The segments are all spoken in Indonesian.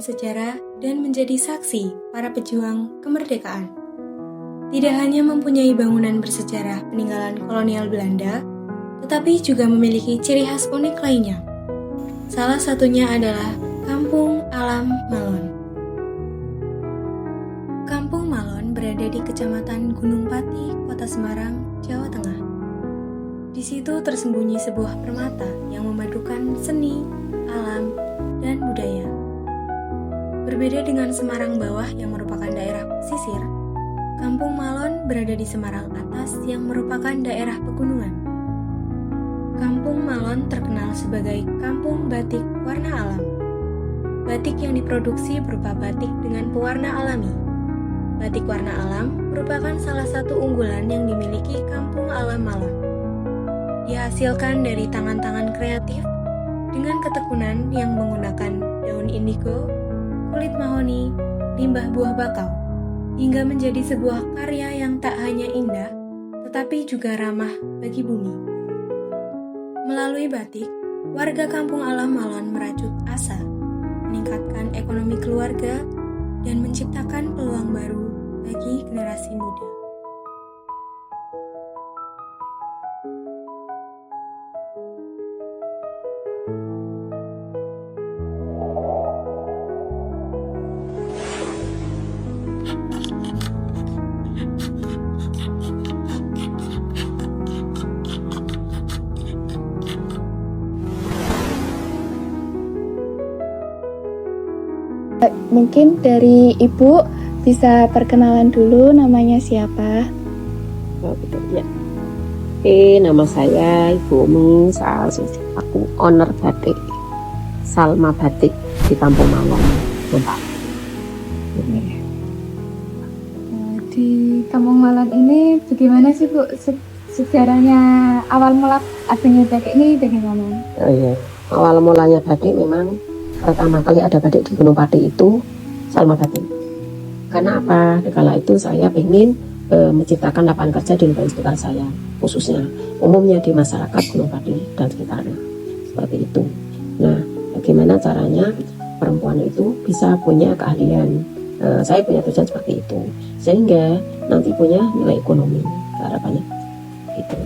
sejarah dan menjadi saksi para pejuang kemerdekaan. Tidak hanya mempunyai bangunan bersejarah peninggalan kolonial Belanda, tetapi juga memiliki ciri khas unik lainnya. Salah satunya adalah Kampung Alam Malon. Kampung Malon berada di Kecamatan Gunung Pati, Kota Semarang, Jawa Tengah. Di situ tersembunyi sebuah permata yang memadukan seni, alam, dan budaya. Berbeda dengan Semarang Bawah yang merupakan daerah pesisir, Kampung Malon berada di Semarang Atas yang merupakan daerah pegunungan. Kampung Malon terkenal sebagai kampung batik warna alam. Batik yang diproduksi berupa batik dengan pewarna alami. Batik warna alam merupakan salah satu unggulan yang dimiliki Kampung Alam Malon. Dihasilkan dari tangan-tangan kreatif dengan ketekunan yang menggunakan daun indigo, kulit mahoni, limbah buah bakau, hingga menjadi sebuah karya yang tak hanya indah, tetapi juga ramah bagi bumi. Melalui batik, warga Kampung Alam Malon merajut asa, meningkatkan ekonomi keluarga, dan menciptakan peluang baru bagi generasi muda. Mungkin dari Ibu bisa perkenalan dulu, namanya siapa? Oh gitu ya. Nama saya Ibu Umi aku owner batik Salma Batik di Kampung Malon. Di Kampung Malon ini bagaimana sih Bu sejarahnya, awal mula adanya batik ini bagaimana? Oh iya, awal mulanya batik memang pertama kali ada batik di Gunung Pati itu Salma Batik. Karena apa? Kala itu saya ingin menciptakan lapangan kerja di lingkungan sekitar saya, khususnya umumnya di masyarakat Gunung Pati dan sekitarnya, seperti itu. Nah, bagaimana caranya perempuan itu bisa punya keahlian? Saya punya tujuan seperti itu, sehingga nanti punya nilai ekonomi, harapannya gitu.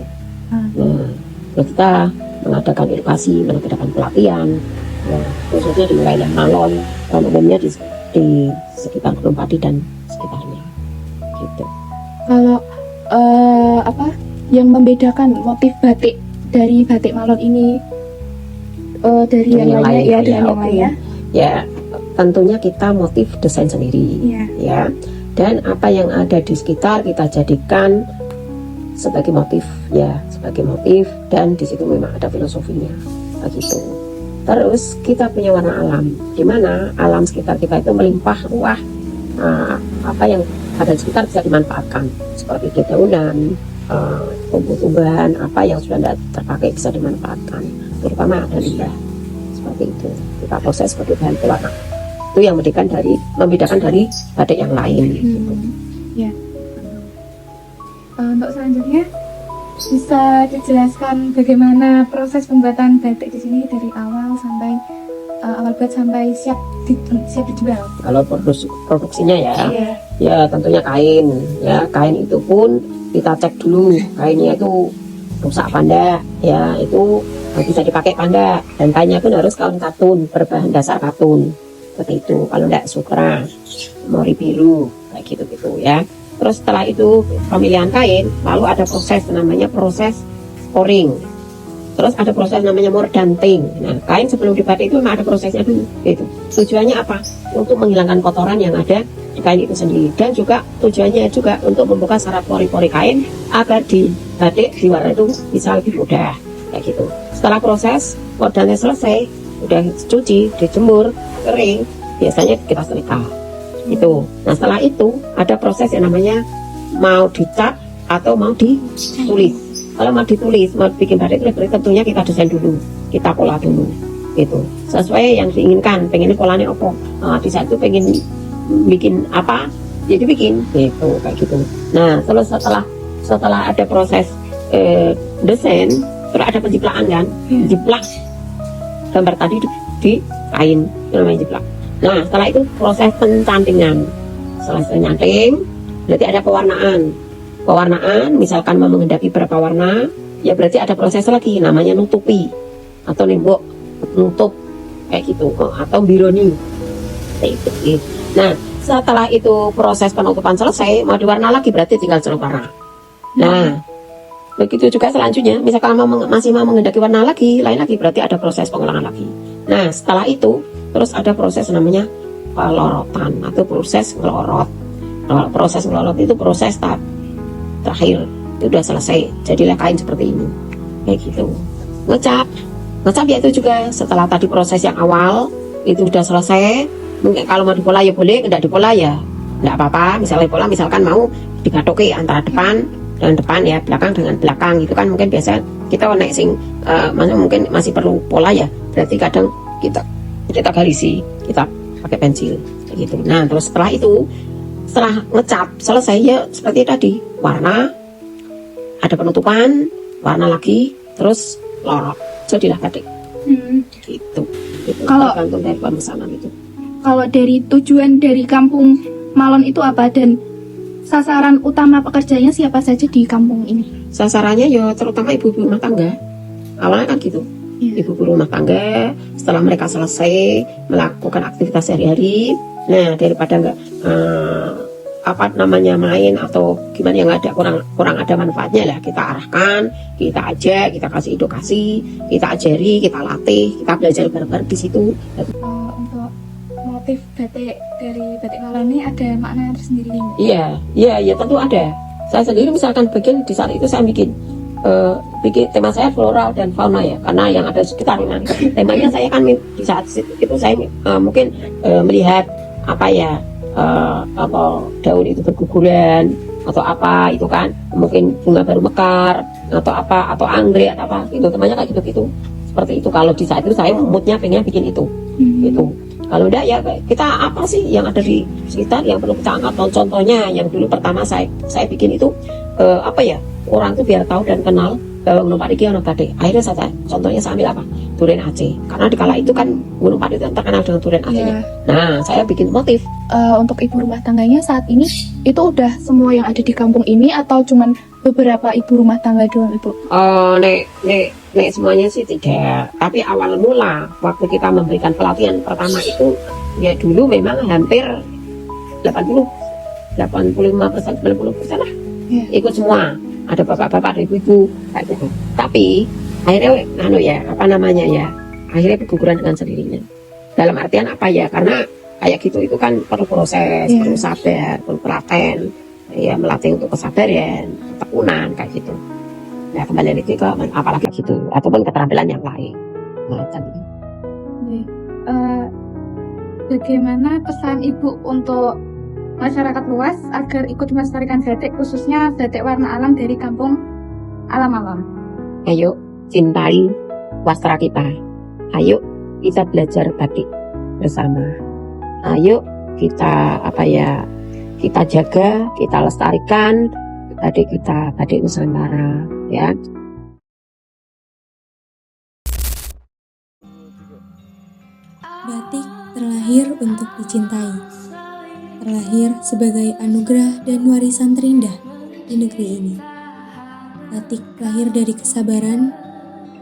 Nah, kita mengadakan edukasi, mengadakan pelatihan, ya, khususnya di wilayah Malon, dan umumnya di sekitar Gunung Pati dan sekitarnya, gitu. Kalau yang membedakan motif batik dari batik Malon ini dari yang lainnya ya, dengan yang lainnya? Ya, tentunya kita motif desain sendiri, ya. Dan apa yang ada di sekitar kita jadikan sebagai motif, ya, sebagai motif, dan di situ memang ada filosofinya, begitu. Terus kita punya warna alam, di mana alam sekitar kita itu melimpah ruah, apa yang ada di sekitar bisa dimanfaatkan, seperti dedaunan, tumbuh-tumbuhan, apa yang sudah tidak terpakai bisa dimanfaatkan, terutama ada limbah, seperti itu. Kita proses sebagai bahan pewarna. Itu yang membedakan dari batik yang lain. Gitu. Ya. Untuk selanjutnya bisa dijelaskan bagaimana proses pembuatan batik di sini dari awal buat sampai siap dijual. Kalau produksinya ya tentunya kain. Ya, kain itu pun kita cek dulu kainnya itu rusak apa enggak, ya itu bisa dipakai apa enggak, dan kainnya pun harus kain katun berbahan dasar katun, seperti itu. Kalau enggak sukra, mori biru, kayak gitu ya. Terus setelah itu pemilihan kain, lalu ada proses namanya proses scoring. Terus ada proses namanya mordanting. Nah, kain sebelum dibatik itu memang ada prosesnya dulu, gitu. Tujuannya apa? Untuk menghilangkan kotoran yang ada di kain itu sendiri, dan juga tujuannya juga untuk membuka saraf pori-pori kain agar dibatik di warna itu bisa lebih mudah, kayak gitu. Setelah proses mordannya selesai, udah cuci, dijemur, kering, biasanya kita setrika. Itu. Nah, setelah itu ada proses yang namanya mau dicat atau mau ditulis. Kalau mau ditulis, mau bikin batik tentunya kita desain dulu, kita pola dulu, gitu. Sesuai yang diinginkan, pengen polanya apa? Di saat itu pengen bikin apa, jadi bikin, gitu, kayak gitu. Nah, setelah ada proses desain, terus ada penjiplakan kan, jiplak gambar tadi di kain, itu namanya jiplak. Nah, setelah itu proses pencantingan. Setelah pencanting, berarti ada pewarnaan. Pewarnaan, misalkan mau menghendaki berapa warna, ya berarti ada proses lagi, namanya nutupi atau nembok nutup kayak gitu, atau bironi. Kayak gitu. Nah, setelah itu proses penutupan selesai, mau diwarna lagi berarti tinggal celup warna. Nah, begitu juga selanjutnya, misalkan masih mau menghendaki warna lagi, lain lagi berarti ada proses pengulangan lagi. Nah, setelah itu terus ada proses namanya pelorotan atau proses ngelorot. Proses ngelorot itu proses tahap terakhir, itu udah selesai, jadilah kain seperti ini, kayak gitu. Ngecap ya itu juga setelah tadi proses yang awal itu udah selesai. Mungkin kalau mau dipola ya boleh, tidak dipola ya nggak apa-apa. Misalnya pola, misalkan mau digatoke antara depan dengan depan ya, belakang dengan belakang, itu kan mungkin biasa kita naik mungkin masih perlu pola ya, berarti kadang kita garisi, kita pakai pensil kayak gitu. Nah, terus setelah ngecat selesai ya seperti tadi, warna, ada penutupan, warna lagi, terus lorot, jadilah batik. Gitu. Kalau tergantung dari pemesanan itu. Kalau dari tujuan dari Kampung Malon itu apa, dan sasaran utama pekerjanya siapa saja di kampung ini? Sasarannya ya terutama ibu-ibu rumah tangga. Awalnya kan gitu. Ibu rumah tangga, setelah mereka selesai melakukan aktivitas sehari-hari, nah daripada nggak main atau gimana yang ada kurang ada manfaatnya lah, kita arahkan, kita ajak, kita kasih edukasi, kita ajari, kita latih, kita belajar bareng-bareng di situ. Untuk motif batik dari batik Malon ini ada makna tersendiri? Iya tentu ada. Saya sendiri misalkan bikin di saat itu saya bikin tema saya flora dan fauna ya, karena yang ada sekitar. Nah, temanya saya kan di saat itu saya mungkin melihat daun itu berguguran atau apa itu kan, mungkin bunga baru mekar atau anggrek atau apa itu, temanya kayak gitu seperti itu. Kalau di saat itu saya moodnya pengen bikin itu gitu. Kalau enggak ya kita apa sih yang ada di sekitar yang perlu kita angkat. Contohnya yang dulu pertama saya bikin itu orang tuh biar tahu dan kenal bahwa Gunung Pati ono batik. Akhirnya contohnya saya ambil apa? Durian Aceh. Karena di kala itu kan Gunung Pati itu terkenal dengan durian Acehnya. Nah, saya bikin motif. Untuk ibu rumah tangganya saat ini itu udah semua yang ada di kampung ini atau cuman beberapa ibu rumah tangga doang, Ibu? Nek semuanya sih tidak. Tapi awal mula waktu kita memberikan pelatihan pertama itu ya dulu memang hampir 85%, 90% lah. Ikut semua. Ada bapak-bapak, ada ibu-ibu kayak gitu. Tapi akhirnya akhirnya berguguran dengan sendirinya. Dalam artian apa ya? Karena kayak gitu itu kan perlu proses, perlu sabar, perlu telaten, ya melatih untuk kesabaran, ketekunan kayak gitu. Nah, kembali lagi ke apalagi gitu, ataupun keterampilan yang lain. Macam itu. Bagaimana pesan Ibu untuk masyarakat luas agar ikut melestarikan batik, khususnya batik warna alam dari kampung alam-alam? Ayo cintai wastra kita. Ayo kita belajar batik bersama. Ayo kita kita jaga, kita lestarikan batik kita, batik Nusantara ya. Batik terlahir untuk dicintai. Terlahir sebagai anugerah dan warisan terindah di negeri ini. Batik lahir dari kesabaran,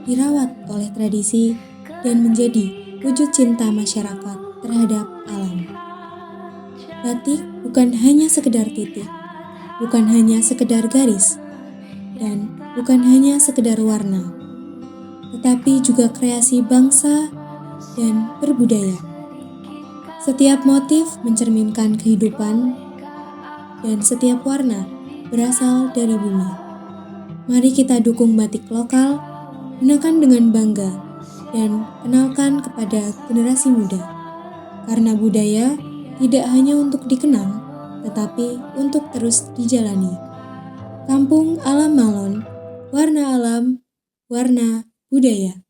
dirawat oleh tradisi, dan menjadi wujud cinta masyarakat terhadap alam. Batik bukan hanya sekedar titik, bukan hanya sekedar garis, dan bukan hanya sekedar warna, tetapi juga kreasi bangsa dan berbudaya. Setiap motif mencerminkan kehidupan, dan setiap warna berasal dari bumi. Mari kita dukung batik lokal, gunakan dengan bangga, dan kenalkan kepada generasi muda. Karena budaya tidak hanya untuk dikenang, tetapi untuk terus dijalani. Kampung Alam Malon, warna alam, warna budaya.